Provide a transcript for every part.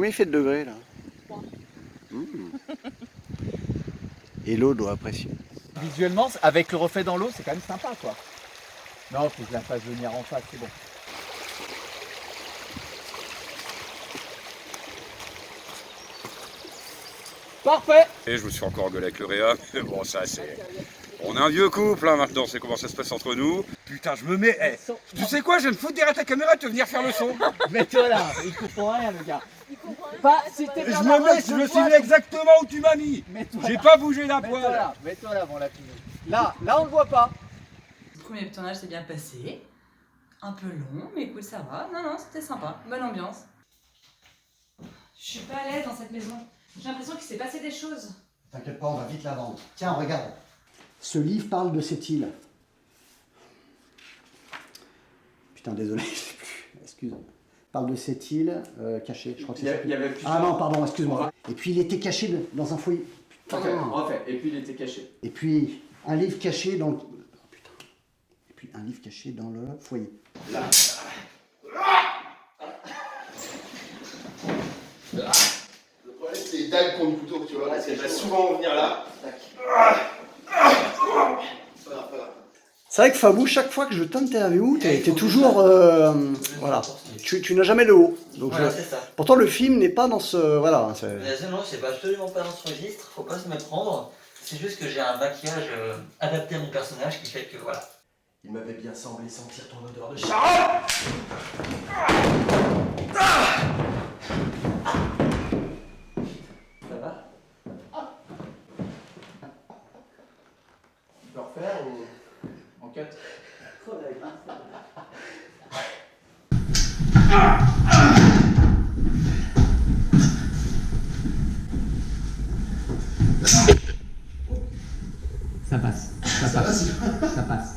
Combien il fait de degrés là? 3. Et l'eau doit apprécier. Visuellement, avec le reflet dans l'eau, c'est quand même sympa quoi. Non, faut que je la fasse venir en face, c'est bon. Parfait. Et je me suis encore engueulé avec le Réa, mais bon ça c'est... On est un vieux couple hein, maintenant, c'est comment ça se passe entre nous. Putain je me mets... Tu sais quoi, je vais me foutre derrière ta caméra et te venir faire le son. Mets-toi là, il comprend rien le gars. Pas, si t'es Je me suis mis exactement où tu m'as mis. J'ai pas bougé la poêle. Mets-toi là, mon lapin. Là on le voit pas. Le premier tournage s'est bien passé. Un peu long, mais écoute, ça va. Non, c'était sympa. Bonne ambiance. Je suis pas à l'aise dans cette maison. J'ai l'impression qu'il s'est passé des choses. T'inquiète pas, on va vite la vendre. Tiens, regarde. Ce livre parle de cette île. Putain, désolé, je sais plus. Excuse. Parle de cette île cachée. Je crois que c'est ça. Il y avait plusieurs... Ah non, pardon, excuse-moi. Et puis il était caché dans un foyer. Putain. Ok, refait. Et puis il était caché. Et puis un livre caché dans le... Oh, putain. Et puis un livre caché dans le foyer. Là. Le problème, c'est les dalles qu'on couteau, tu vois. Parce qu'elle va souvent venir là. C'est vrai que Fabou, chaque fois que je t'interviewe, t'es toujours... voilà. Tu n'as jamais le haut. Donc voilà, c'est ça. Pourtant, le film n'est pas dans ce... Voilà. Non, c'est absolument pas dans ce registre, faut pas se me prendre. C'est juste que j'ai un maquillage adapté à mon personnage qui fait que voilà. Il m'avait bien semblé sentir ton odeur de charogne. Ça va? Tu peux refaire ou en cut? Ça passe. Ça passe.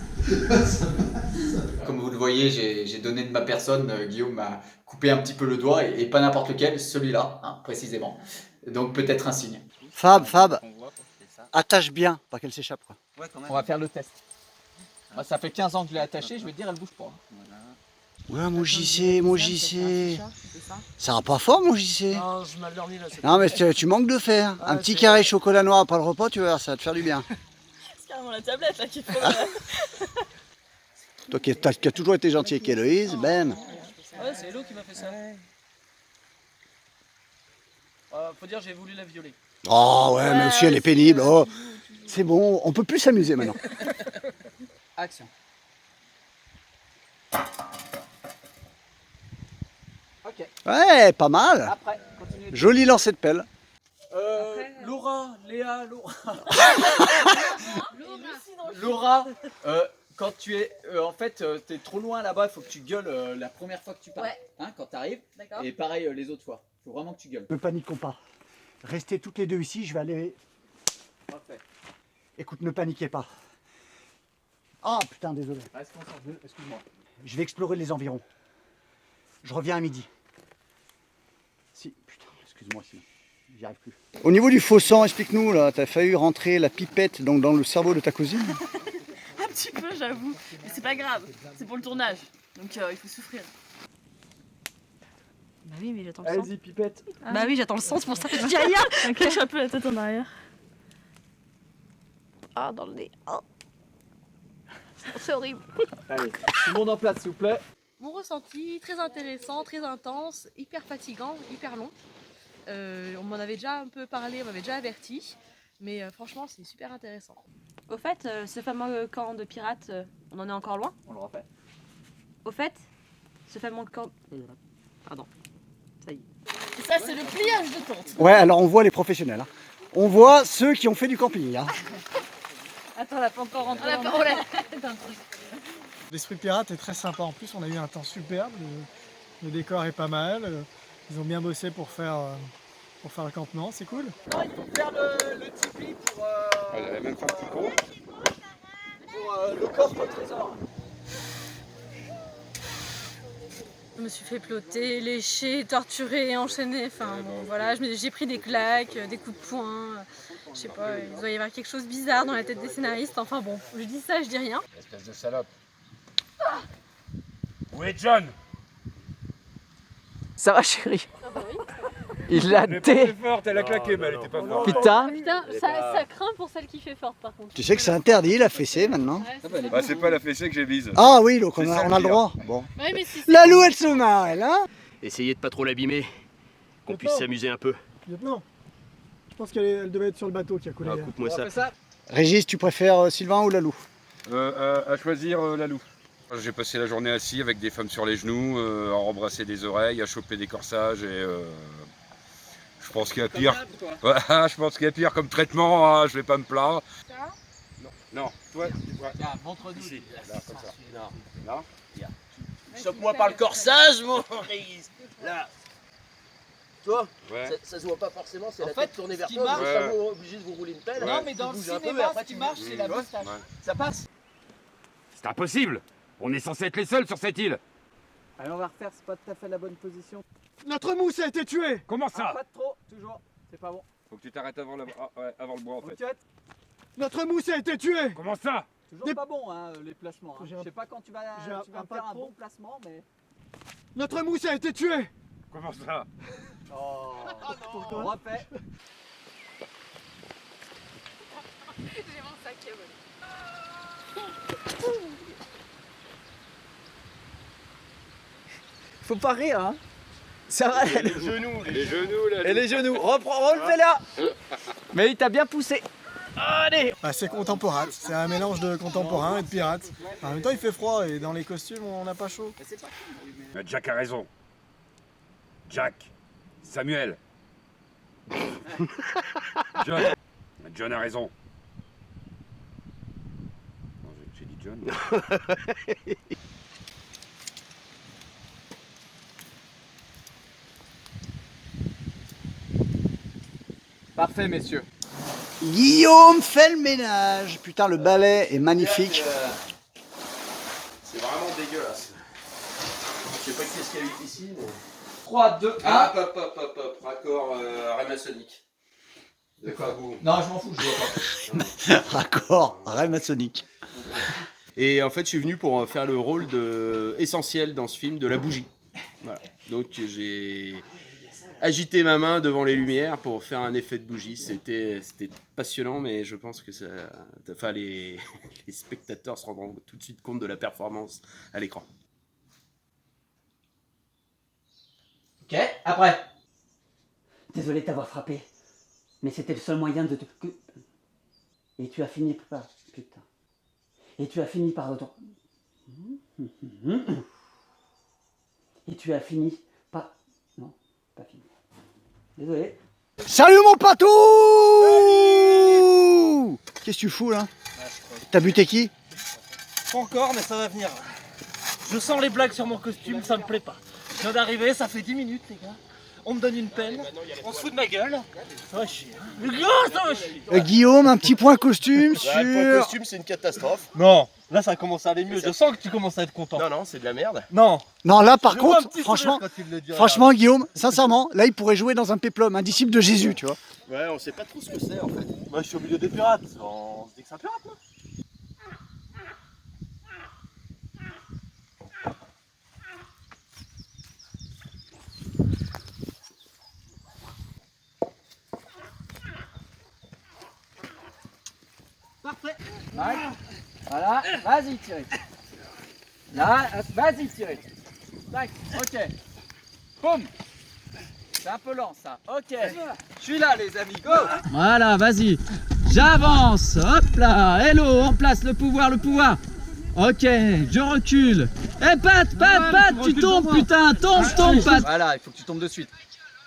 Comme vous le voyez, j'ai donné de ma personne. Guillaume m'a coupé un petit peu le doigt et pas n'importe lequel, celui-là, hein, précisément. Donc peut-être un signe. Fab, attache bien, pas qu'elle s'échappe. Quoi. Ouais, on va faire le test. Moi, ça fait 15 ans que je l'ai attachée, je vais te dire, elle bouge pas. Ouais, mon JC. Ça va pas fort, mon JC. Non, je m'endormis là. Non, mais tu manques de fer. Un petit carré chocolat noir après le repas, tu vas voir, ça va te faire du bien. C'est carrément la tablette là qu'il faut. Toi qui as toujours été gentil avec Héloïse, bam. Ouais, c'est Hello qui m'a fait ça. Faut dire, j'ai voulu la violer. Oh ouais, mais aussi elle est pénible. Oh. C'est bon, on peut plus s'amuser maintenant. Action. Ok. Ouais, pas mal. Après, continue. Joli lancer de pelle. Laura, Léa, Laura, quand tu es, en fait, t'es trop loin là-bas, il faut que tu gueules la première fois que tu parles, hein, quand t'arrives. D'accord. Et pareil les autres fois. Il faut vraiment que tu gueules. Ne paniquons pas. Restez toutes les deux ici, je vais aller... Parfait. Écoute, ne paniquez pas. Ah putain, désolé. Reste concentré, excuse-moi. Je vais explorer les environs. Je reviens à midi. Si, putain, excuse-moi, si j'y arrive plus. Au niveau du faux sang, explique-nous, là, t'as failli rentrer la pipette donc, dans le cerveau de ta cousine? Un petit peu, j'avoue. Mais c'est pas grave, c'est pour le tournage. Donc il faut souffrir. Bah oui, mais j'attends le sens. Allez-y, pipette. Bah oui, j'attends le sens, pour ça que je dis rien. Ok, je suis un peu la tête en arrière. Ah, dans le nez. Oh. C'est horrible. Allez, tout le monde en place, s'il vous plaît. Mon ressenti, très intéressant, très intense, hyper fatigant, hyper long. On m'en avait déjà un peu parlé, on m'avait déjà averti. Mais franchement, c'est super intéressant. Au fait, ce fameux camp de pirates, on en est encore loin? On le refait. Au fait, ce fameux camp... Pardon. Ça y est. Ça, c'est le pliage de tente. Ouais, alors on voit les professionnels. Hein. On voit ceux qui ont fait du camping. Hein. Attends, on n'a pas encore rentré. L'esprit pirate est très sympa. En plus, on a eu un temps superbe. Le décor est pas mal. Ils ont bien bossé pour faire le campement. C'est cool. Il faut faire le Tipeee pour, Elle avait même fait un petit con. pour le coffre au trésor. Je me suis fait ploter, lécher, torturer, enchaîner. Enfin bon, voilà, j'ai pris des claques, des coups de poing. Je sais pas, il doit y avoir quelque chose de bizarre dans la tête des scénaristes. Enfin bon, je dis ça, je dis rien. Espèce de salope. Où est John? Ça va, chérie? Il l'a Elle forte, elle a claqué, mais elle était pas forte. Putain. Putain, ça craint pour celle qui fait forte par contre. Tu sais que c'est interdit la fessée maintenant. Bah, c'est pas la fessée que j'ai vise. Ah oui, donc on C'est a, ça, on a le le droit. Bon. Ouais, mais si La loup, elle se marre, elle, hein. Essayez de pas trop l'abîmer, qu'on puisse s'amuser un peu. Lieutenant, je pense qu'elle devait être sur le bateau qui a coulé. Ah, coupe-moi ça. Régis, tu préfères Sylvain ou la loup? À choisir la loup. J'ai passé la journée assis avec des femmes sur les genoux, à embrasser des oreilles, à choper des corsages et je pense qu'il y a pire. Ouais, je pense qu'il y a pire comme traitement, hein, je vais pas me plaindre. Non, toi, Montre-nous. Ici. là, comme ça. Non. Là. Chope-moi par le corsage, mon Régis. Là. Toi, Ouais. ça se voit pas forcément, c'est En la fait, tête tournée vers ce qui toi, marche- vous êtes pas obligé de vous rouler une pelle. Non, mais dans le Tu bouges un peu, cinéma, après ce qui tu- marche, c'est la Ouais. moustache. Ouais. Ça passe. C'est impossible. On est censé être les seuls sur cette île. Allez, on va refaire, c'est pas tout à fait la bonne position. Notre mousse a été tuée. Comment ça Pas de trop, toujours. C'est pas bon. Faut que tu t'arrêtes avant, avant le bois en fait. Ok. Notre mousse a été tuée. Comment ça? Toujours Des- pas bon, hein, les placements. hein. J'ai Je un- sais pas quand tu vas j'ai un me faire pas un trop. bon placement, mais. Notre mousse a été tuée. Comment ça? Oh, on refait. J'ai mon sac qui est volé. Faut pas rire, hein. Ça va. Les genoux, là. Et les genoux. Reprends, refais là. Mais il t'a bien poussé. Allez. Bah, c'est contemporain, c'est un mélange de contemporain et de pirate. En même temps, il fait froid et dans les costumes, on n'a pas chaud. Jack a raison. Jack. Samuel. John. John a raison. Non, j'ai dit John. Parfait, messieurs. Guillaume fait le ménage. Putain, le balai est magnifique. C'est vraiment dégueulasse. Je sais pas qui est-ce qu'il y a eu ici, mais... 3, 2, 1. Ah, hop. Raccord Ramasonic. De quoi vous? Non, je m'en fous, je vois pas. Raccord, rêve maçonnique. Et en fait, je suis venu pour faire le rôle essentiel dans ce film de la bougie. Voilà. Donc j'ai agité ma main devant les lumières pour faire un effet de bougie. C'était passionnant, mais je pense que les spectateurs se rendront tout de suite compte de la performance à l'écran. Ok, après. Désolé de t'avoir frappé, mais c'était le seul moyen de te... Et tu as fini par... Putain. Et tu as fini par... Et tu as fini par... Non, pas fini. Désolé. Salut mon patou! Qu'est-ce que tu fous là? T'as buté qui? Pas encore, mais ça va venir. Je sens les blagues sur mon costume, ça me plaît pas. Je viens d'arriver, ça fait 10 minutes, les gars. On me donne une pelle, on se fout de ma gueule. Ça va chier. Hein. Les gars, ça va chier. Guillaume, un petit point costume sur... Ouais, le point costume, c'est une catastrophe. Non, là ça commence à aller mieux. Je sens que tu commences à être content. Non, c'est de la merde. Non. Non, là par Je vois un contre, petit franchement, sourire quand il le dit, franchement Guillaume, sincèrement, là il pourrait jouer dans un péplum, un disciple de Jésus, tu vois. Ouais, on sait pas trop ce que c'est en fait. Moi je suis au milieu des pirates. On se dit que c'est un pirate, non? Parfait. Voilà, vas-y, Thierry. Là, vas-y, Thierry. Tac, ok. Boum. C'est un peu lent, ça. Ok. Je suis là, les amis, go. Voilà, vas-y. J'avance. Hop là. Hello, on place le pouvoir, Ok, je recule. Eh, Pat, tu tombes, putain. Tombe, Pat. Voilà, il faut que tu tombes de suite.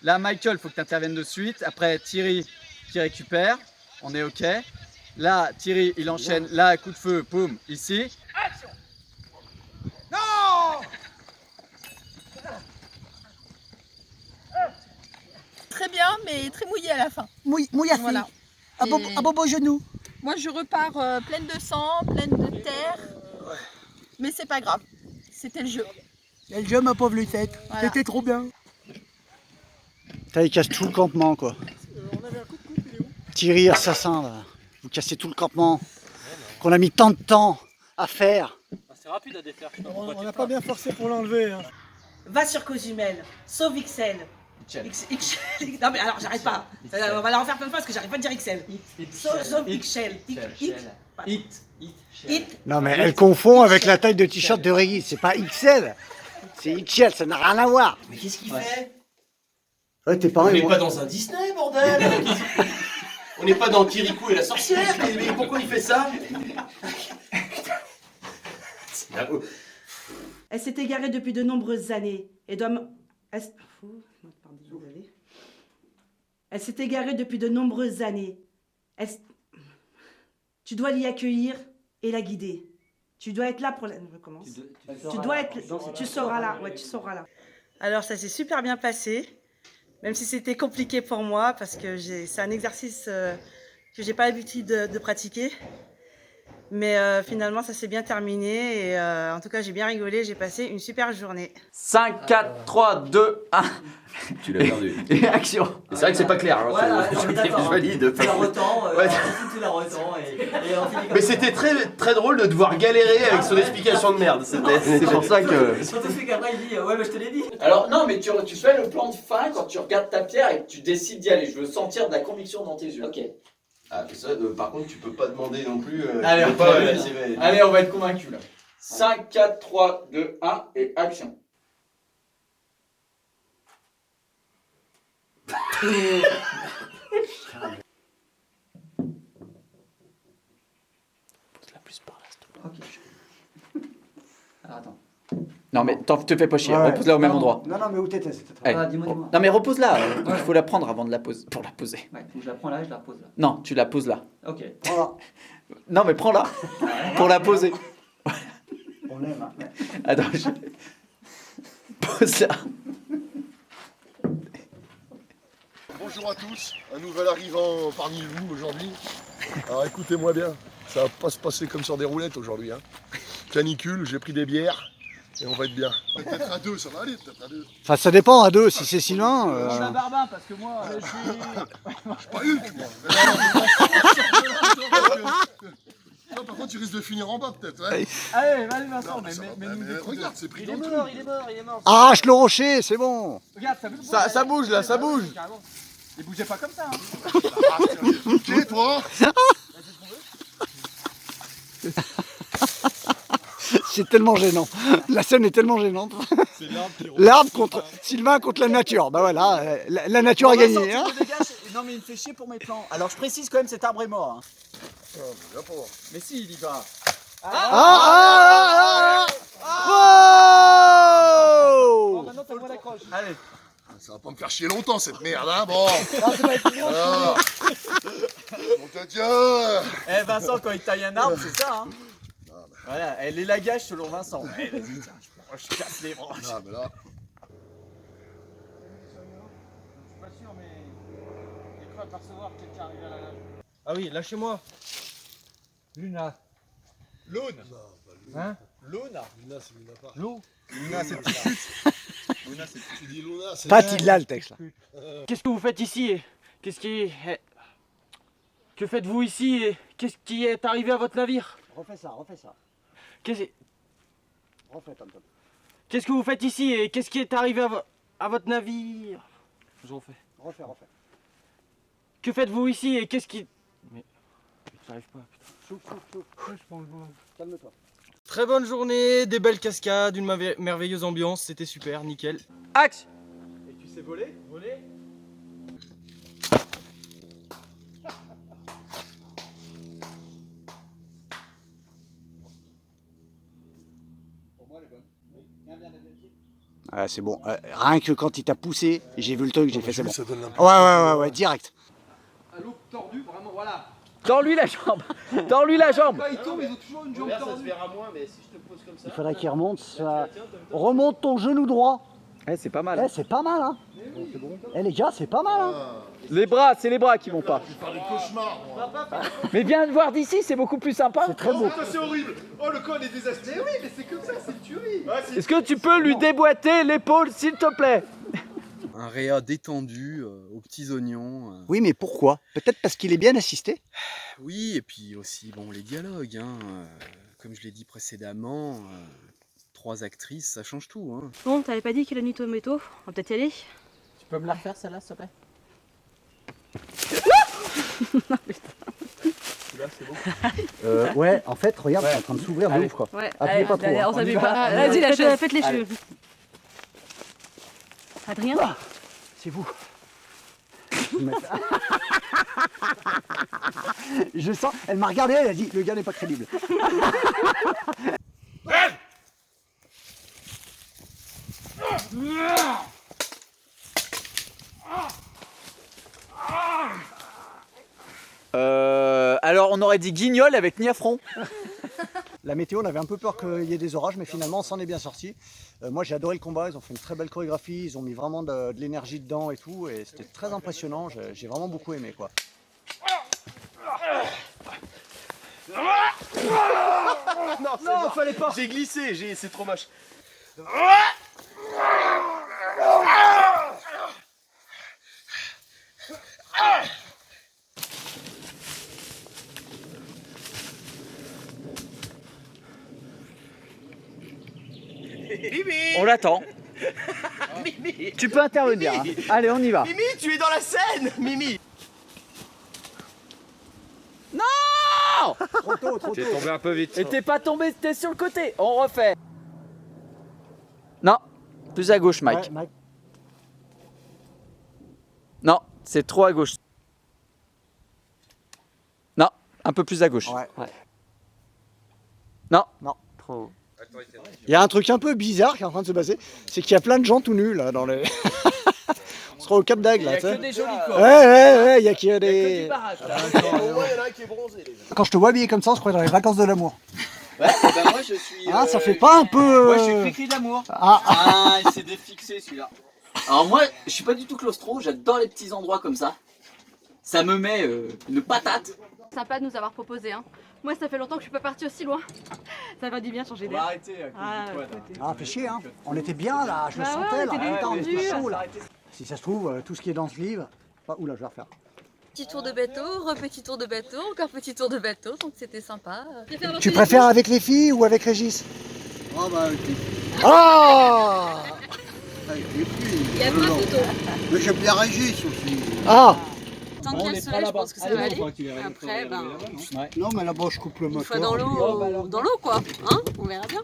Là, Michael, il faut que tu interviennes de suite. Après, Thierry qui récupère. On est ok. Là, Thierry, il enchaîne. Là, coup de feu, boum, ici. Action. Non. Très bien, mais très mouillé à la fin. Mouillassé. Voilà. À bobo genou. Moi, je repars pleine de sang, pleine de terre. Mais c'est pas grave. C'était le jeu. Et le jeu, ma pauvre Lucette. Voilà. C'était trop bien. Putain, il casse tout le campement quoi. Thierry, assassin, là. Vous cassez tout le campement. Qu'on a mis tant de temps à faire. C'est rapide à défaire. On n'a pas bien forcé pour l'enlever. Hein. Va sur Cozumel, sauve XL. Non mais alors j'arrête pas. On va la refaire plein de fois parce que j'arrive pas à dire XL. Sauf XL. It. Non mais elle confond avec la taille de t-shirt de Régis, c'est pas XL. C'est XL, ça n'a rien à voir. Mais qu'est-ce qu'il fait? Ouais, tes parents, On n'est pas dans un Disney, bordel. On n'est pas dans Kirikou et la sorcière. Mais pourquoi il fait ça? Elle s'est égarée depuis de nombreuses années et doit... Elle s'est égarée depuis de nombreuses années. Tu dois l'y accueillir et la guider. Tu dois être là pour la... Je recommence. Tu dois être... Tu seras là. Ouais, tu seras là. Alors ça s'est super bien passé, même si c'était compliqué pour moi parce que c'est un exercice que j'ai pas l'habitude de pratiquer. Mais finalement, ça s'est bien terminé et en tout cas, j'ai bien rigolé, j'ai passé une super journée. 5, 4, 3, 2, 1. Tu l'as perdu. Et action. C'est vrai que c'est pas clair. Hein, Voilà, on est d'accord. je valide. Tu la retends, tu la retends et on finit comme Mais ça. c'était très drôle de devoir galérer avec son explication de merde. C'est pour ça que... Surtout celui qu'après il dit ouais mais je te l'ai dit. Alors non, mais tu fais le plan de fin quand tu regardes ta pierre et que tu décides d'y aller. Je veux sentir de la conviction dans tes yeux. Ok. Ah, ça, par contre, tu peux pas demander non plus. Allez, tu peux pas, allez, on va être convaincus là. 5, 4, 3, 2, 1 et action. Alors attends. Non mais te fais pas chier, Ouais, repose-la au même non, endroit. Non, non, mais où t'étais? Allez. Dis-moi. Non mais repose-la, il faut la prendre avant de la poser, pour la poser. Ouais, donc je la prends là et je la repose là. Non, tu la poses là. Ok. Voilà. Non mais prends-la pour la poser. On aime, hein. Attends, pose-la. Bonjour à tous, un nouvel arrivant parmi vous aujourd'hui. Alors écoutez-moi bien, ça va pas se passer comme sur des roulettes aujourd'hui. Hein. Canicule, j'ai pris des bières et on va être bien. Peut-être à deux, ça va aller, peut-être à deux. Enfin, ça dépend à deux, si c'est Sylvain. On a Barbin parce que moi, je suis... Je suis pas Hulk, moi. Non, par contre, tu risques de finir en bas, peut-être. Ouais. Allez, vas-y Vincent, Non, mais mais regarde, c'est pris il dans est le mort, truc. il est mort, il est mort. Arrache le rocher, c'est bon. Regarde, Ça bouge là, ça bouge. Carrément. Et bougez pas comme ça. Hein. Ok, toi. C'est tellement gênant. La scène est tellement gênante. L'arbre contre Sylvain contre la nature. Bah voilà, la nature a gagné. Hein. Non mais il me fait chier pour mes plans. Alors je précise quand même, cet arbre est mort. Hein. Mais si, il y va. Oh Maintenant, t'as le droit d'accroche. Allez. Ça va pas me faire chier longtemps cette merde, hein, bon. Alors, on te tient. Eh Vincent, quand il taille un arbre, c'est ça. Hein. Voilà, elle est la gage selon Vincent. Eh, vas-y, tiens, je casse les branches. Ah, mais là. Je suis pas sûr, mais j'ai cru apercevoir quelqu'un arriver à la nage. Ah oui, lâchez-moi. Luna. Lune. Hein? Luna. Luna, c'est Luna pas. Lou. Luna, c'est petite pute. Luna, c'est petite. Tu dis Luna, c'est. Pas Tidla le texte là. Qu'est-ce que vous faites ici? Que faites-vous ici et qu'est-ce qui est arrivé à votre navire? Refais ça, refais ça. Qu'est-ce Refais, Tom. que vous faites ici et qu'est-ce qui est arrivé à votre navire? Je refais. Refais, refais. Que faites-vous ici et qu'est-ce qui... Mais... J'arrive pas, putain. Calme-toi. Très bonne journée, des belles cascades, une merveilleuse ambiance, c'était super, nickel. Axe. Et tu sais voler? Voler? Ah, c'est bon. Rien que quand il t'a poussé, j'ai vu le truc, j'ai fait c'est bon. Ça donne Ouais, direct. À l'eau tordue, vraiment, voilà. Tends-lui la jambe. Tends-lui la jambe. Quand ils tombent, ils ont toujours une jambe Regarde, ça se tordue. verra moins, mais si je te pose comme ça... Il faudrait qu'il remonte. Ça... Remonte ton genou droit. Eh, c'est pas mal. Eh, c'est pas mal, hein. Eh, les gars, c'est pas mal, hein. Les bras, c'est les bras qui vont pas. Je vais faire des cauchemars, moi. Mais viens voir d'ici, c'est beaucoup plus sympa. C'est très beau. C'est horrible. Oh, le corps est désastré. Mais oui, mais c'est comme ça, c'est une tuerie. Est-ce que tu peux lui déboîter l'épaule, s'il te plaît? Un réa détendu, aux petits oignons. Oui, mais pourquoi? Peut-être parce qu'il est bien assisté? Oui, et puis aussi, bon, les dialogues, hein, comme je l'ai dit précédemment, 3 actrices, ça change tout. Hein. Bon, t'avais pas dit qu'il a nuit au métaux? On va peut-être y aller? Tu Tu peux me la refaire celle-là, s'il te plaît? Là, c'est bon. Ouais, en fait, regarde, c'est en train de s'ouvrir de ouf quoi. Ouais, Appuyez pas trop. on hein. s'appuie pas. Vas-y, faites les cheveux. Adrien, C'est vous. Je sens, elle m'a regardé, elle a dit, le gars n'est pas crédible. Alors on aurait dit guignol avec niafron. La météo, on avait un peu peur qu'il y ait des orages, mais finalement on s'en est bien sorti. Moi j'ai adoré le combat, ils ont fait une très belle chorégraphie, ils ont mis vraiment de l'énergie dedans et tout, et c'était très impressionnant, j'ai vraiment beaucoup aimé quoi. Non, fallait pas. J'ai glissé, c'est trop moche. On l'attend. Mimi. Tu peux intervenir. Hein. Allez, on y va. Mimi, tu es dans la scène, Mimi. Non. Trop tôt, trop tôt. T'es tombé un peu vite. Et t'es pas tombé, t'es sur le côté. On refait. Non, plus à gauche, Mike. Ouais, Mike. Non, c'est trop à gauche. Non, un peu plus à gauche. Ouais. Non. Non. Trop. Il y a un truc un peu bizarre qui est en train de se passer, c'est qu'il y a plein de gens tout nus là dans les. On sera au Cap d'Agde là, tu sais. des jolis corps. Ouais, il y a que des. barrages. Au moins, il y en a un qui est bronzé. Quand je te vois habillé comme ça, on se croit dans les vacances de l'amour. Ouais, bah moi je suis. Ah, ça fait pas un peu. Moi je suis cri-cri d'amour. Ah. il s'est défixé celui-là. Alors moi, je suis pas du tout claustro, j'adore les petits endroits comme ça. Ça me met une patate. sympa de nous avoir proposé. Hein. Moi, ça fait longtemps que je suis pas partie aussi loin. Ça va du bien changer d'air. On va arrêter à cause du quad. Ah, fait chier, hein. On était bien là, je le sentais ouais, là. on était Putain, on était détendus. chaud là. Si ça se trouve, tout ce qui est dans ce livre. Ah, oula, je vais refaire. Petit tour de bateau, petit tour de bateau, encore petit tour de bateau, donc c'était sympa. Tu préfères avec les filles ou avec Régis? Oh bah avec les filles. Ah! Avec les filles. Il y a plein de photos. Mais j'aime bien Régis aussi. Ah! Tant qu'il y a le soleil, je pense que ça va aller. Après, ben, Non, mais là-bas, je coupe le moteur. une fois dans l'eau quoi, hein, on verra bien.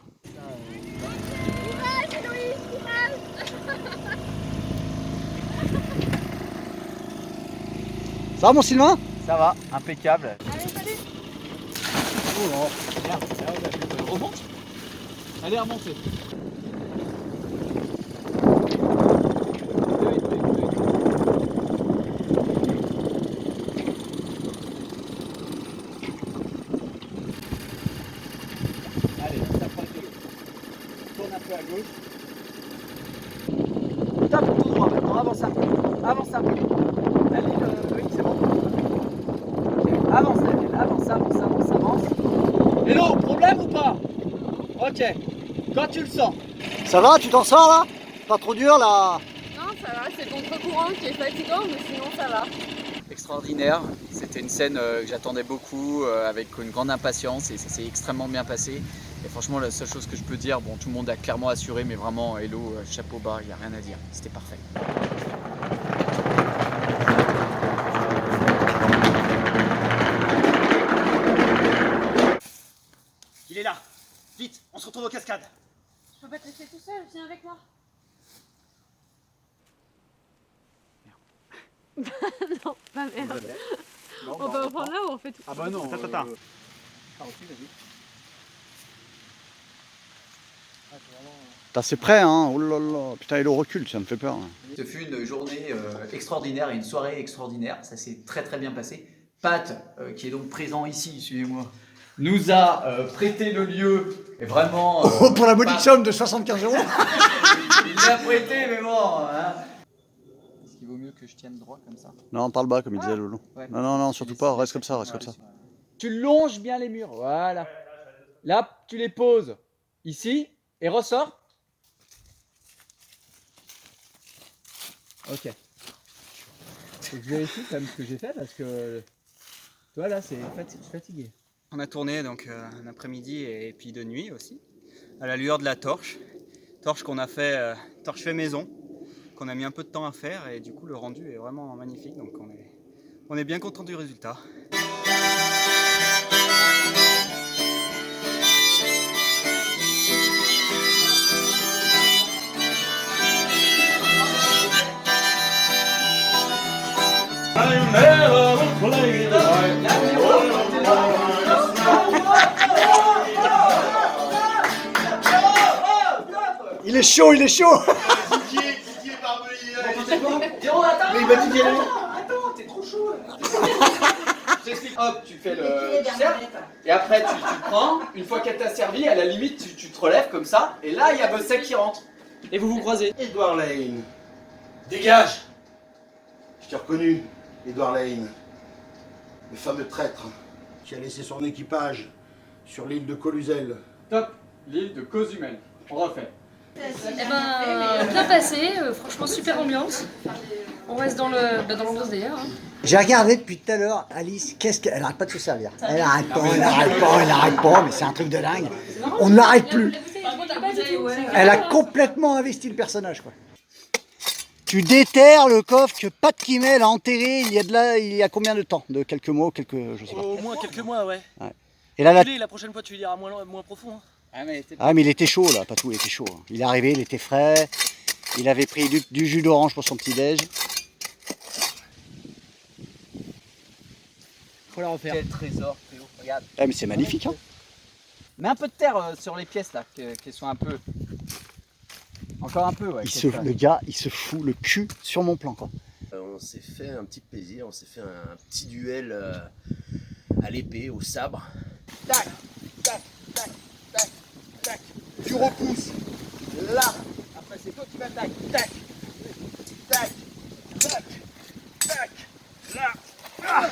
Ça va mon Sylvain? Ça va, impeccable. Allez, salut. Oh, Remonte. Allez, remontez. Allez, ça prend de l'eau. Tourne un peu à gauche. Tape tout droit maintenant, avance un peu. Avance un peu. Allez, oui, c'est bon. Avance, Daniel, avance. Hello, problème ou pas? Ok, quand tu le sens. ça va, tu t'en sors là? Pas trop dur là? Non, ça va, c'est le contre-courant qui est fatigant, mais sinon ça va. Extraordinaire, c'était une scène que j'attendais beaucoup, avec une grande impatience et ça s'est extrêmement bien passé. Et franchement, la seule chose que je peux dire, bon, tout le monde a clairement assuré, mais vraiment, hello, chapeau bas, il n'y a rien à dire, c'était parfait. Il est là. Vite, on se retrouve aux cascades. Je peux pas te laisser tout seul, viens avec moi. Non, pas merde. On peut reprendre là ou on fait tout? Ah bah non. Attends. Putain, c'est prêt, hein. Oh là là. Putain, et le recul, ça me fait peur. Ce fut une journée extraordinaire et une soirée extraordinaire, ça s'est très très bien passé. Pat, qui est donc présent ici, suivez-moi, nous a prêté le lieu et vraiment... Pour la modique somme de 75 €. Il l'a prêté, mais bon, hein. Est-ce qu'il vaut mieux que je tienne droit comme ça? Non, parle bas, comme il disait Lolo. Ouais. Non, surtout pas, reste comme ça, reste comme ça. Tu longes bien les murs, voilà. Là, tu les poses ici et ressors. Ok. Faut que je vérifie quand même ce que j'ai fait parce que toi là, c'est fatigué. On a tourné donc un après-midi et puis de nuit aussi, à la lueur de la torche. Torche qu'on a fait, torche fait maison, qu'on a mis un peu de temps à faire et du coup le rendu est vraiment magnifique, donc on est bien content du résultat. Il est chaud, il est chaud. Didier Barbellier. Mais il m'a dit d'y aller. Attends, t'es trop chaud. J'explique. Hop, tu fais le cercle. Et après, tu le prends. Une fois qu'elle t'a servi, à la limite, tu te relèves comme ça. Et là, il y a Bossec qui rentre. Et vous vous croisez. Edward Lane. Dégage. Je t'ai reconnu, Edward Lane. Le fameux traître qui a laissé son équipage sur l'île de Coluzel. Top. L'île de Cozumel. On refait. Eh ben, bien passé, franchement super ambiance. On reste dans l'ambiance d'ailleurs. Hein. J'ai regardé depuis tout à l'heure, Alice, elle arrête pas de se servir. Elle arrête pas, mais c'est un truc de dingue. On n'arrête plus. Elle a complètement investi le personnage, quoi. Tu déterres le coffre que Pat Kimmel a enterré il y a combien de temps? De quelques mois, je sais pas. Au moins quelques mois, ouais. Et là, La prochaine fois, tu iras moins profond. Hein. Ah mais il était chaud là, Patou, il était chaud. Il est arrivé, il était frais, il avait pris du jus d'orange pour son petit-déj. Faut la refaire. Quel trésor, Théo, regarde. Ah mais c'est magnifique, hein. Mets un peu de terre sur les pièces là, qu'elles soient un peu... Encore un peu, ouais. Le gars, il se fout le cul sur mon plan, quoi. On s'est fait un petit plaisir, on s'est fait un petit duel à l'épée, au sabre. Tac, tac, tac, tac, tac. Tu repousses. Là. Après, c'est toi qui vas tac, tac, tac, tac, tac. Là. Ah.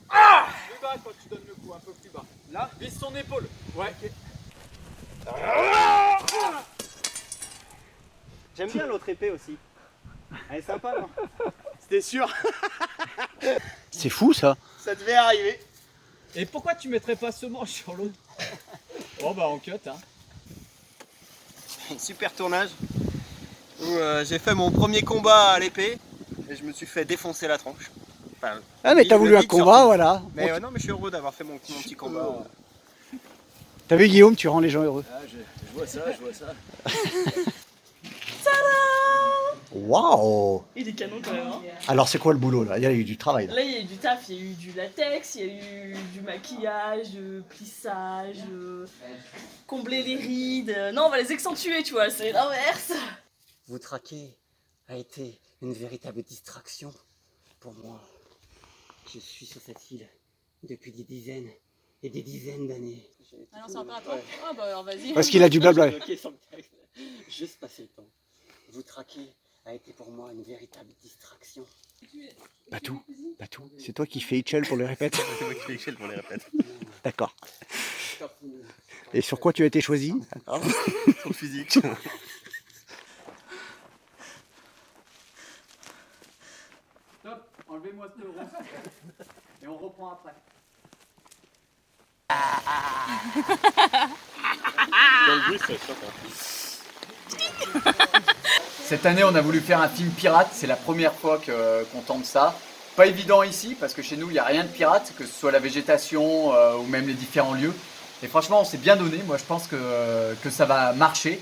Ah. Plus bas quand tu donnes le coup, un peu plus bas. Là, vise son épaule. Ouais. J'aime bien l'autre épée aussi. Elle est sympa, non? C'était sûr. C'est fou ça. Ça devait arriver. Et pourquoi tu mettrais pas ce manche sur l'autre? Bon bah on cut hein. Super tournage où j'ai fait mon premier combat à l'épée et je me suis fait défoncer la tronche. Enfin, ah mais t'as voulu un combat, surtout. voilà. Mais non, mais je suis heureux d'avoir fait mon petit combat. T'as vu Guillaume, tu rends les gens heureux. Ah, je vois ça, je vois ça. Waouh! Il est canon quand même. Hein. Alors c'est quoi le boulot là? Il y a eu du travail là. Là il y a eu du taf, il y a eu du latex, il y a eu du maquillage, plissage, combler les rides. Non, on va les accentuer, tu vois, c'est l'inverse. Vous traquer a été une véritable distraction pour moi. Je suis sur cette île depuis des dizaines et des dizaines d'années. Alors c'est encore à toi. Ah bah alors vas-y. Parce qu'il a du blabla. Juste passer le temps. Vous traquer a été pour moi une véritable distraction. Batou, c'est toi qui fais Hitchell pour les répètes? C'est moi qui fais Hitchell pour les répètes. D'accord. Et sur quoi tu as été choisi? Sur le physique. Stop, enlevez-moi ce rond. Et on reprend après. Dans le bruit, ça choque. Cette année, on a voulu faire un film pirate. C'est la première fois qu'on tente ça. Pas évident ici, parce que chez nous, il n'y a rien de pirate, que ce soit la végétation ou même les différents lieux. Et franchement, on s'est bien donné. Moi, je pense que ça va marcher.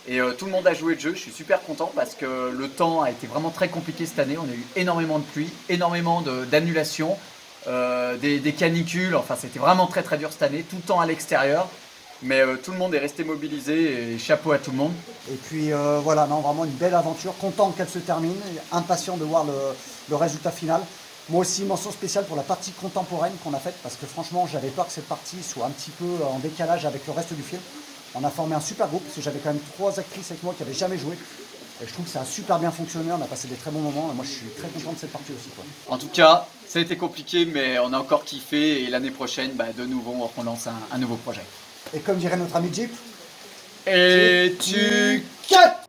Et tout le monde a joué le jeu. Je suis super content parce que le temps a été vraiment très compliqué cette année. On a eu énormément de pluie, énormément d'annulations, des canicules. Enfin, c'était vraiment très très dur cette année, tout le temps à l'extérieur. Mais tout le monde est resté mobilisé et chapeau à tout le monde. Et puis voilà, non, vraiment une belle aventure, content qu'elle se termine, impatient de voir le résultat final. Moi aussi, mention spéciale pour la partie contemporaine qu'on a faite, parce que franchement, j'avais peur que cette partie soit un petit peu en décalage avec le reste du film. On a formé un super groupe, parce que j'avais quand même 3 actrices avec moi qui n'avaient jamais joué. Et je trouve que ça a super bien fonctionné, on a passé des très bons moments, et moi je suis très content de cette partie aussi, quoi. En tout cas, ça a été compliqué, mais on a encore kiffé, et l'année prochaine, de nouveau, on lance un nouveau projet. Et comme dirait notre ami Jeep, et tu cut!